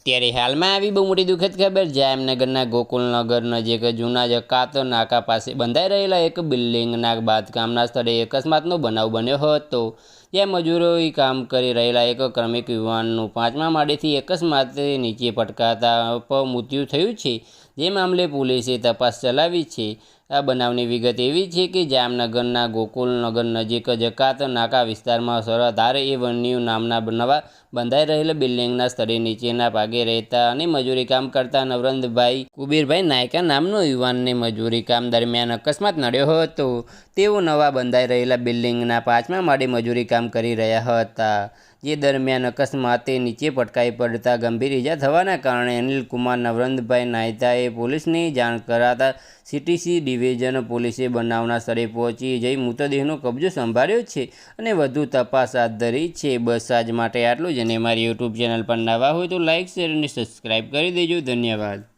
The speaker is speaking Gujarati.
અત્યારે હાલમાં આવી બહુ મોટી દુઃખદ ખબર, જામનગરના ગોકુલનગર નજીક જૂના જકાત નાકા પાસે બંધાઈ રહેલા એક બિલ્ડિંગના બાંધકામના સ્થળે અકસ્માતનો બનાવ બન્યો હતો, જ્યાં મજૂરોએ કામ કરી રહેલા એક ક્રમિક યુવાનનું 5મા માળેથી અકસ્માતે નીચે પટકાતા મૃત્યુ થયું છે, જે મામલે પોલીસે તપાસ ચલાવી છે। આ બનાવની વિગત એવી છે કે જામનગરના ગોકુલનગર નજીક જકાત નાકા વિસ્તારમાં સરદાર એવન્યુ નામના નવા બંધાઈ રહેલા બિલ્ડિંગના સ્થળે નીચેના ભાગે રહેતા અને મજૂરી કામ કરતા નવરંગભાઈ કુબેરભાઈ નાયકા નામનો યુવાનને મજૂરી કામ દરમિયાન અકસ્માત નડ્યો હતો। તેઓ નવા બંધાઈ રહેલા બિલ્ડિંગના 5મા માળે મજૂરી કામ કરી રહ્યા હતા, જે દરમિયાન અકસ્માતે નીચે પટકાઈ પડતા ગંભીર ઇજા થવાના કારણે અનિલકુમાર નવરંગભાઈ નાયકાએ પોલીસને જાણ કરાતા સીટીસી ડિવિઝન પોલીસે બનાવના સ્થળે પહોંચી જઈ મૃતદેહનો કબજો સંભાળ્યો છે અને વધુ તપાસ હાથ ધરી છે। બસ આજ માટે આટલું જ, અને મારી યુટ્યુબ ચેનલ પર નવા હોય તો લાઇક, શેર અને સબસ્ક્રાઈબ કરી દેજો। ધન્યવાદ।